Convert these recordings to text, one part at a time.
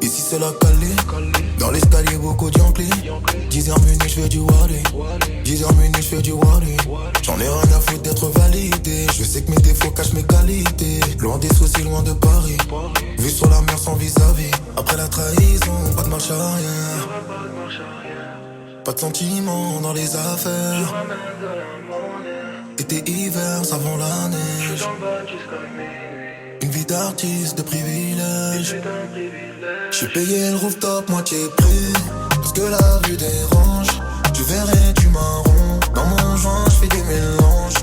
Ici c'est la Cali. Dans l'escalier beaucoup d'Yankee. 10h minuit j'fais du Wally. 10h minuit j'fais du Wally. J'en ai rien à foutre d'être validé. Je sais que mes défauts cachent mes qualités. Loin des soucis, loin de Paris. Vu sur la mer sans vis-à-vis. Après la trahison, pas de marche arrière. Pas de sentiments dans les affaires. Été, hiver, savon la neige. Une vie d'artiste de privilège. J'suis payé le rooftop moitié prix. Parce que la vue dérange. Tu verrais du marron. Dans mon joint j'fais des mélanges.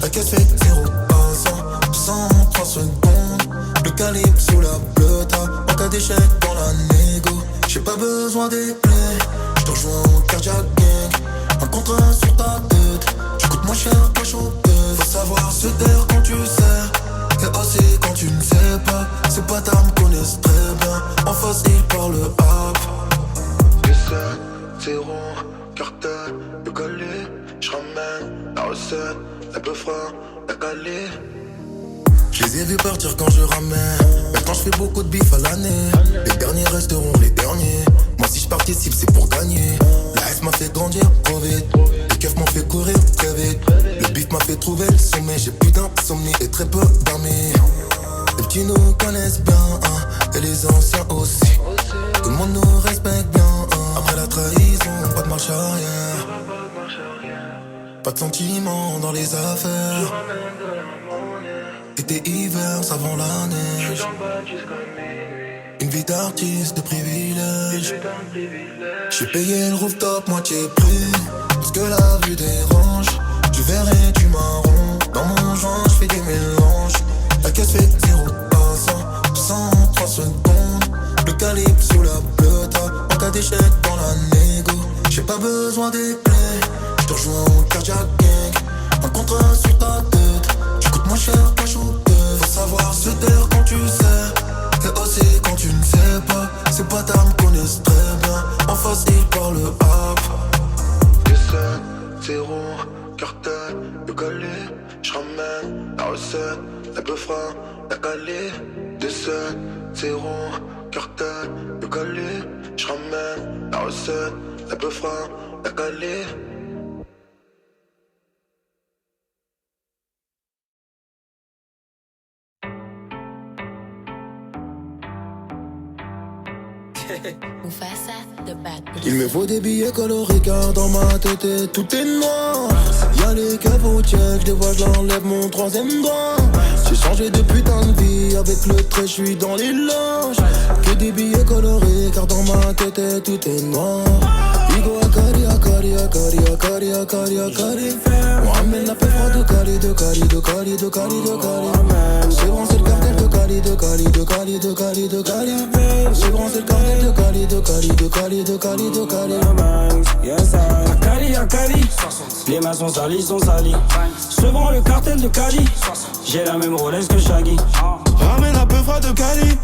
La caisse fait 0 à 103 secondes. Le calibre sous la bleuta. En cas d'échec dans la négo. J'ai pas besoin des plaies. J'te rejoins au cardiac gang. Un contrat sur ta tête. Tu coûtes moins cher qu'un chauffeur. Faut savoir se taire quand tu sais. Et aussi quand tu ne sais pas. Ces bâtards me connaissent très bien. En face ils parlent hop. 17, 0, cartel, le calé. J'ramène la recette, la peufra, la calée. Je les ai vus partir quand je ramène. Maintenant je fais beaucoup de bif à l'année. Les derniers resteront les derniers. Moi si je participe c'est pour gagner. La S m'a fait grandir trop vite. Les keufs m'ont fait courir très vite. Le bif m'a fait trouver le sommet. J'ai plus d'insomnie et très peu d'amis. Les petits nous connaissent bien hein, et les anciens aussi. Tout le monde nous respecte bien hein. Après la trahison, pas de marche arrière. Pas de sentiments dans les affaires. Été, hiver, savon la neige. Une vie d'artiste de privilège. J'suis payé le rooftop moitié prix. Parce que la vue dérange. Tu verrais du marron. Dans mon joint j'fais des mélanges. La caisse fait 0 à 103 secondes. Le calibre sous la bleuta. En cas d'échec dans la négo. J'ai pas besoin des plaies. J'te rejoins au cardiac gang. Un contrat sur ta tête. Tu coûtes moins cher qu'un chauffeur. Faut savoir se taire quand tu sais. Et aussi quand tu ne sais pas. Ces bâtards me connaissent très bien. En face ils parlent hop. 17, 0, cartel, le calé. J'ramène la recette, la peufra, la calée. 17, 0, cartel, le calé. J'ramène la recette, la peufra, la calée. Il me faut des billets colorés car dans ma tête tout est noir. Y'a les keufs au check, je les vois, j'enlève mon troisième doigt. J'ai changé de putain de vie, avec le trait j'suis dans les loges. Que des billets colorés car dans ma tête tout est noir. Igo Akari, Akari, Akari, Akari, Akari, Akari. Mohamed la fait froid de Cali, de Cali, de Cali, de Cali, de Cali. C'est bon c'est le cartel de Cali, de Cali, de Cali, de Cali, de Cali. C'est bon c'est le cartel de Cali, de Cali, de Cali, de Cali, de Cali. Yes, Akali, Akali. Les mains sont salies, sont salies. Second le cartel de Cali. J'ai la même Rolex que Shaggy. Ramène un peu froid de Cali.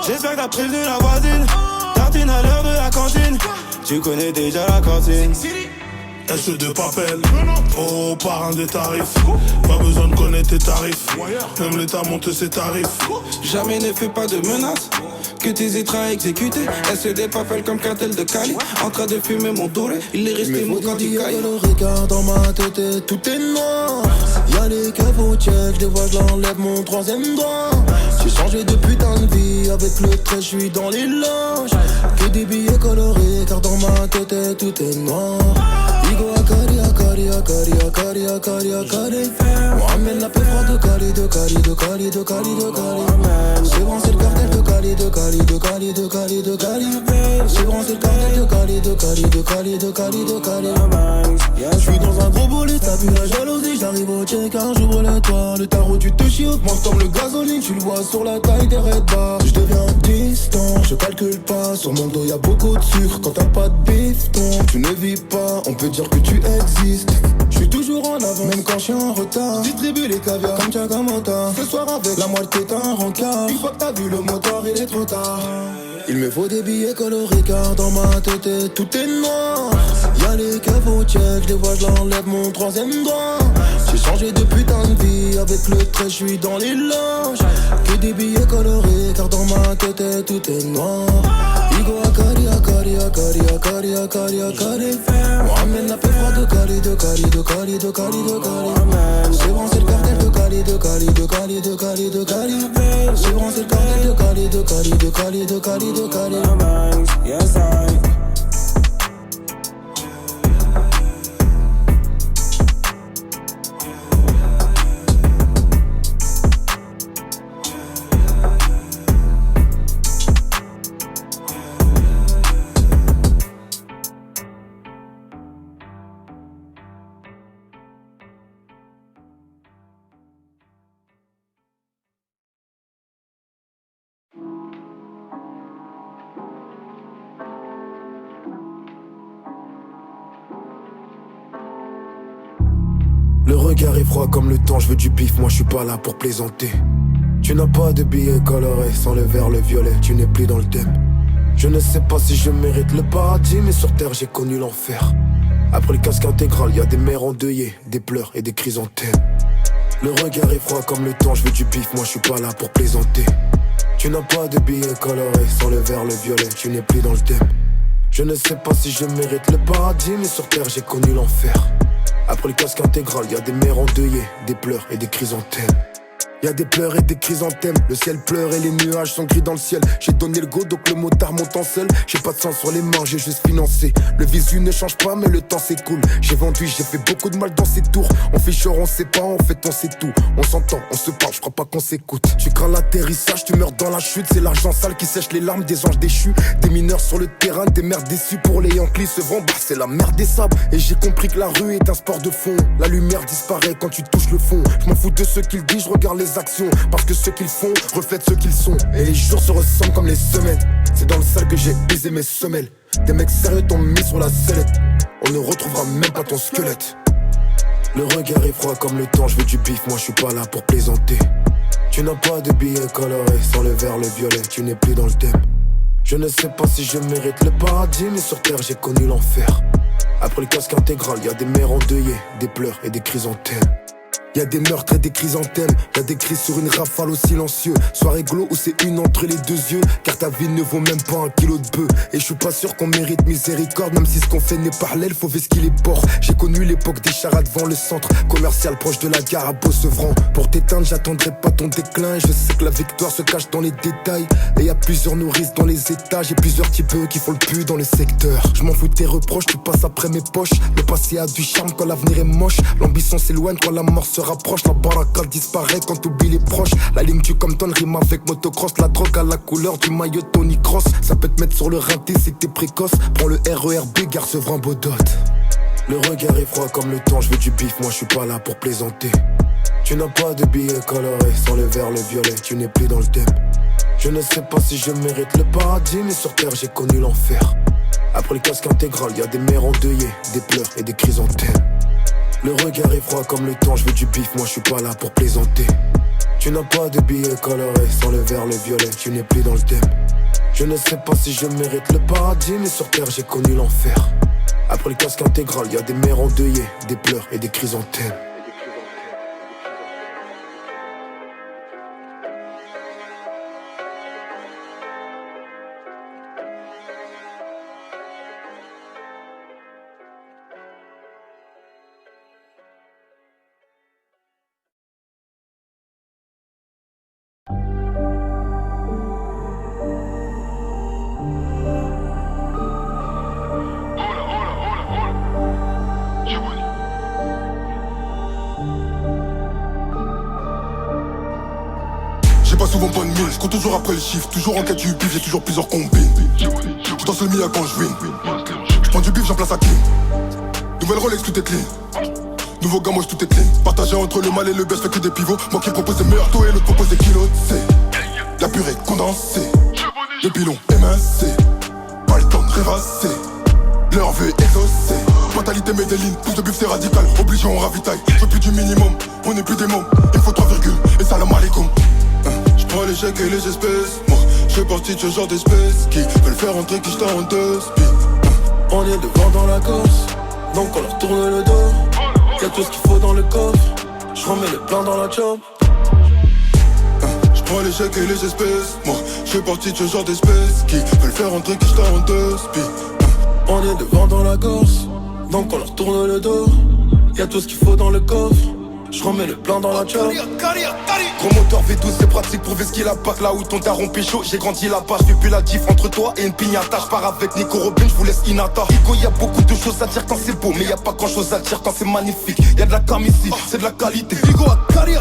J'espère que t'as prévenu la voisine. Tartine à l'heure de la cantine. Tu connais déjà la cantine. SE de papel, oh parrain des tarifs. Pas besoin de connaître tes tarifs. Même l'État monte ses tarifs. Jamais ne fais pas de menaces. Que tes étras exécutés. SE des papels comme cartel de Cali. En train de fumer mon touré. Il est resté mon candidat. Le regard dans ma tête tout est noir. Y'a les keufs au check, je les vois, j'enlève mon troisième doigt. J'ai changé de putain de vie, avec le trait j'suis dans les loges. Que des billets colorés car dans ma tête tout est noir. Igo Akari, Akari, Akari, Akari, Akari, Akari. Mohamed la fait froid de Cali, de Cali, de Cali, de Cali, de Cali. C'est bon c'est le cartel de Cali, de Cali, de Cali, de Cali, de Cali. C'est bon c'est le cartel de Cali, de Cali, de Cali, de Cali, de Cali. J'suis dans un gros bolide, ça pue la jalousie. J'arrive au check, j'ouvre le toit. Le tarot tu te chiottes, moi comme le gasoline. Tu le vois sur la taille des red bars. J'deviens distant, je calcule pas. Sur mon dos y'a beaucoup de sucre. Quand t'as pas de bifton, tu ne vis pas. On peut dire que tu existes. J'suis toujours en avant, même quand j'suis en retard. Distribue les caviars comme Chagamota. Ce soir avec la moitié t'as un rencard. Une fois que t'as vu le moteur, il est trop tard. Il me faut des billets colorés car dans ma tête tout est noir. Y'a les keufs au check, j'les vois, j'l'enlève mon troisième doigt. J'ai changé de putain de vie, avec le trait j'suis dans les loges. Que des billets colorés, car dans ma tête tout est noir. Igo Akari, Akari, Akari, Akari, Akari, Akari. Mohamed la paix froide de Cali, de Cali, de Cali, de Cali, de Cali. C'est bon, c'est le cartel de Cali, de Cali, de Cali, de Cali, de Cali. C'est bon, c'est le cartel de Cali, de Cali, de Cali, de Cali, de Cali. Yes, I. Le regard est froid comme le temps, je veux du bif, moi je suis pas là pour plaisanter. Tu n'as pas de billets colorés, sans le vert, le violet, tu n'es plus dans le thème. Je ne sais pas si je mérite le paradis, mais sur terre j'ai connu l'enfer. Après le casque intégral, y'a des mères endeuillées, des pleurs et des chrysanthèmes. Le regard est froid comme le temps, je veux du bif, moi je suis pas là pour plaisanter. Tu n'as pas de billets colorés, sans le vert, le violet, tu n'es plus dans le thème. Je ne sais pas si je mérite le paradis, mais sur terre j'ai connu l'enfer. Après le casque intégral, y'a des mères endeuillées, des pleurs et des chrysanthèmes. Y'a des pleurs et des chrysanthèmes, le ciel pleure et les nuages sont gris dans le ciel. J'ai donné le go donc le motard monte en selle. J'ai pas de sang sur les mains, j'ai juste financé. Le visu ne change pas mais le temps s'écoule. J'ai vendu, j'ai fait beaucoup de mal dans ces tours. On fait genre on sait pas, en fait on sait tout. On s'entend, on se parle, je crois pas qu'on s'écoute. Tu crains l'atterrissage, tu meurs dans la chute. C'est l'argent sale qui sèche les larmes des anges déchus. Des mineurs sur le terrain, des mères déçues. Pour les Yankees se vend, bah c'est la merde des sables. Et j'ai compris que la rue est un sport de fond. La lumière disparaît quand tu touches le fond. Je m'en fous de ceux qui le disent, je regarde les actions. Parce que ceux qu'ils font reflètent ceux qu'ils sont. Et les jours se ressemblent comme les semaines. C'est dans le sale que j'ai baisé mes semelles. Des mecs sérieux t'ont mis sur la sellette. On ne retrouvera même pas ton squelette. Le regard est froid comme le temps, je veux du bif, moi je suis pas là pour plaisanter. Tu n'as pas de billets colorés, sans le vert, le violet, tu n'es plus dans le thème. Je ne sais pas si je mérite le paradis, mais sur terre j'ai connu l'enfer. Après le casque intégral, y'a des mères endeuillées, des pleurs et des chrysanthèmes. Y'a des meurtres et des chrysanthèmes, y'a des cris sur une rafale au silencieux. Soirée glow où c'est une entre les deux yeux. Car ta vie ne vaut même pas 1 kilo de bœuf. Et je suis pas sûr qu'on mérite miséricorde. Même si ce qu'on fait n'est parallèle, faut ver ce qu'il est port. J'ai connu l'époque des charades devant le centre commercial proche de la gare à Beaucevran. Pour t'éteindre j'attendrai pas ton déclin. Et je sais que la victoire se cache dans les détails. Et y'a plusieurs nourrices dans les étages. Et plusieurs types qui font le pu dans le secteur. Je m'en fous de tes reproches, tu passes après mes poches. Le passé a du charme quand l'avenir est moche. L'ambition s'éloigne quand la mort se rapproche. La baraka disparaît quand t'oublies les proches. La ligne du Compton rime avec motocross. La drogue à la couleur du maillot Tony Cross. Ça peut te mettre sur le rinté si t'es précoce. Prends le RERB, gare Sevran Bodot. Le regard est froid comme le temps, je veux du bif, moi je suis pas là pour plaisanter. Tu n'as pas de billets colorés, sans le vert, le violet, tu n'es plus dans le thème. Je ne sais pas si je mérite le paradis, mais sur terre j'ai connu l'enfer. Après le casque intégral, y'a des mères endeuillées, des pleurs et des chrysanthèmes. Le regard est froid comme le temps, je veux du bif, moi je suis pas là pour plaisanter. Tu n'as pas de billets colorés, sans le vert, le violet, tu n'es plus dans le thème. Je ne sais pas si je mérite le paradis, mais sur terre j'ai connu l'enfer. Après le casque intégral, y'a des mères endeuillées, des pleurs et des chrysanthèmes. Pas souvent bonne mine, je cours toujours après le chiffre, toujours en quête du bif, j'ai toujours plusieurs combines. Je danse le mia quand je win. Je prends du bif, j'en place à clean. Nouvelle Rolex, tout est clean. Nouveau gamos, tout est clean. Partagé entre le mal et le best, fait que des pivots. Moi qui propose des meilleurs taux et l'autre propose des kilos. C'est la purée condensée. Le pilon émincé. Pas le temps de rêvasser. Leur vœu exaucé. Mentalité Medellin, plus de bif c'est radical. Obligé on ravitaille, je veux plus du minimum. On est plus des mômes, il me faut 3 virgules. Et salam alaikum. J'prends les chèques et les espèces. Moi, j'fais partie de ce genre d'espèces qui veulent faire entrer qui j't'a en deux speed. On est devant dans la course, donc on leur tourne le dos. Y'a tout ce qu'il faut dans le coffre, je remets le plein dans la chop. J'prends les chèques et les espèces, moi j'fais partie de ce genre d'espèces qui veulent faire entrer Kishta en deux spi. On est devant dans la course, donc on leur tourne le dos. Y'a tout ce qu'il faut dans le coffre, je remets le plein dans la chop. Gros moteur V12 c'est pratique pour ce qu'il a pas là où ton daron pécho. J'ai grandi là-bas, j'fais plus la diff entre toi et une pignata. J'pars avec Nico Robin, j'vous laisse Inata. Ico y'a beaucoup de choses à dire quand c'est beau, mais y'a pas grand chose à dire quand c'est magnifique. Y'a de la cam ici, c'est de la qualité. Bigo à Cali,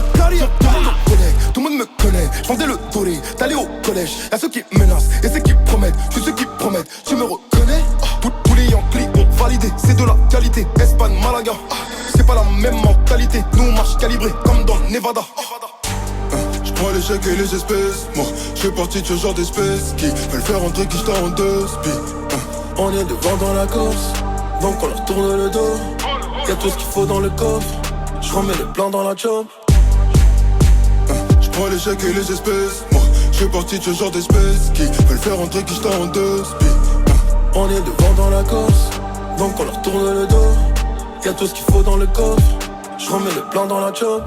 tout le monde me connaît, j'vendais le doré, t'allais au collège. Y'a ceux qui menacent et ceux qui promettent, j'suis ceux qui promettent. Tu me reconnais? Tous les Yankees ont validé, c'est de la qualité. Espagne, Malaga, c'est pas la même mentalité. Nous on marche calibré comme dans le Nevada. J'prends les chèques et les espèces, moi j'fais partie de ce genre d'espèces qui veulent faire entrer Kishta en deux spi. On est devant dans la course, donc on leur tourne le dos. Y'a tout ce qu'il faut dans le coffre, je remets le plein dans la chop. J'prends les chèques et les espèces, moi j'fais partie de ce genre d'espèces qui veulent faire entrer Kishta en deux spi. On est devant dans la course, donc on leur tourne le dos. Y'a tout ce qu'il faut dans le coffre, je remets le plein dans la chop.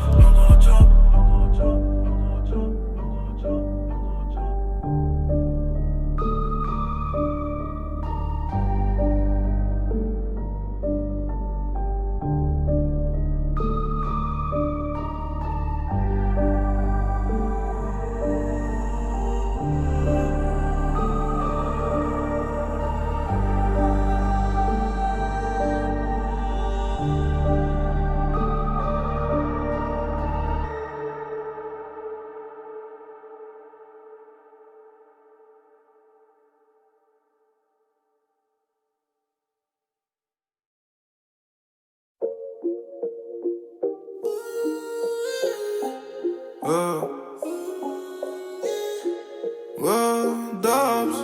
Dobbs,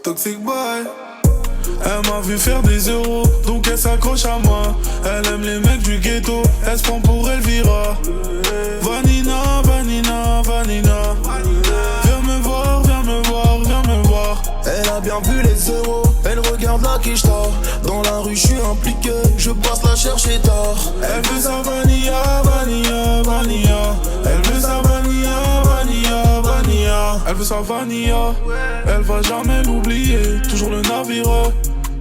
Toxic Boy. Elle m'a vu faire des euros, donc elle s'accroche à moi. Elle aime les mecs du ghetto, elle se prend pour Elvira. Vanina, Vanina, Vanina. Viens me voir, viens me voir, viens me voir. Elle a bien vu les euros, elle regarde la quicheta. Dans la rue je suis impliqué, je passe la chercher tard. Elle veut sa vanilla, vanilla, vanilla. Elle veut sa vanilla, vanilla, vanilla. Elle veut sa vanilla, elle va jamais l'oublier. Toujours le navire,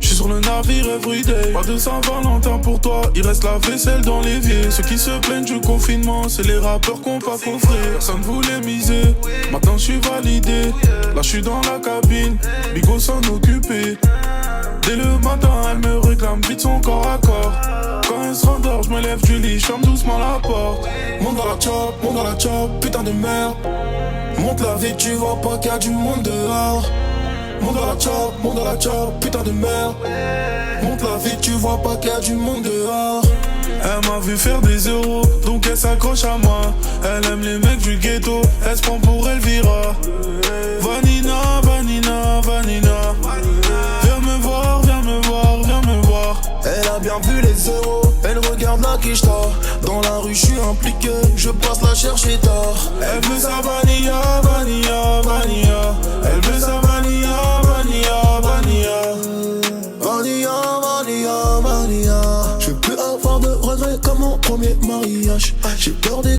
j'suis sur le navire everyday. Pas de Saint-Valentin pour toi, il reste la vaisselle dans l'évier. Ceux qui se plaignent du confinement, c'est les rappeurs qu'on pas coffré. Personne voulait miser, maintenant j'suis validé. Là j'suis dans la cabine, Bigo s'en occuper. Dès le matin, elle me réclame vite son corps à corps. Quand elle se rendort, je me lève du lit, je ferme doucement la porte. Monte dans la chop, putain de merde. Monte la vie, tu vois pas qu'il y a du monde dehors. Monte dans la chop, putain de merde. Monte la vie, tu vois pas qu'il y a du monde dehors. Elle m'a vu faire des euros, donc elle s'accroche à moi. Elle aime les mecs du ghetto, elle se prend pour Elvira. Vanina, Vanina, Vanina. Viens me voir, viens me voir, viens me voir. Elle a bien vu les euros, elle regarde la quicheta. Dans la rue je suis impliqué, je passe la chercher tard. Elle veut sa vanilla, vanilla, vanilla. Elle veut sa vanilla, vanilla, vanilla. Vanilla, vanilla, vanilla. Je veux plus avoir de regrets comme mon premier mariage. J'ai peur des